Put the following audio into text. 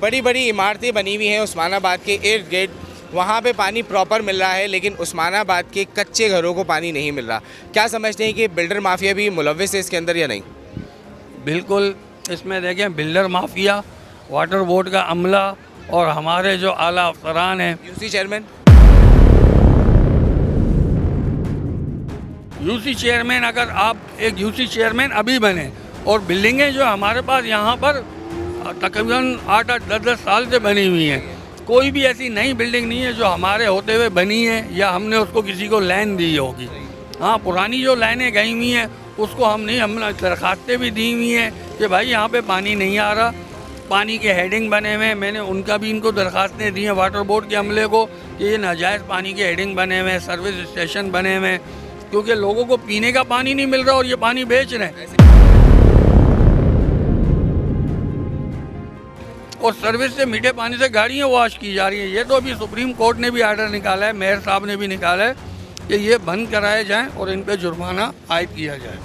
बड़ी बड़ी इमारतें बनी हुई हैं उस्मानाबाद के इर्द गिर्द, वहाँ पे पानी प्रॉपर मिल रहा है, लेकिन उस्मानाबाद के कच्चे घरों को पानी नहीं मिल रहा। क्या समझते हैं कि बिल्डर माफिया भी मुलव्विस है इसके अंदर या नहीं? बिल्कुल, इसमें देखें बिल्डर माफिया, वाटर बोर्ड का अमला और हमारे जो आला अफसरान हैं, यूसी चेयरमैन यूसी चेयरमैन, अगर आप एक यूसी चेयरमैन अभी बने और बिल्डिंगें जो हमारे पास यहाँ पर तकरीबन 8-10 साल से बनी हुई हैं, कोई भी ऐसी नई बिल्डिंग नहीं है जो हमारे होते हुए बनी है या हमने उसको किसी को लाइन दी होगी। हाँ, पुरानी जो लाइनें गई हुई हैं उसको हमने दरखास्तें भी दी हुई हैं कि भाई यहाँ पे पानी नहीं आ रहा, पानी के हेडिंग बने हुए हैं, मैंने उनका भी इनको दरखास्तें दी हैं वाटर बोर्ड के अमले को कि ये नाजायज़ पानी के हेडिंग बने हुए हैं, सर्विस स्टेशन बने हुए हैं, क्योंकि लोगों को पीने का पानी नहीं मिल रहा और ये पानी बेच रहे हैं। और सर्विस से मीठे पानी से गाड़ियाँ वॉश की जा रही हैं। ये तो अभी सुप्रीम कोर्ट ने भी आर्डर निकाला है, मेयर साहब ने भी निकाला है कि ये बंद कराए जाएं और इन पे जुर्माना आयद किया जाए।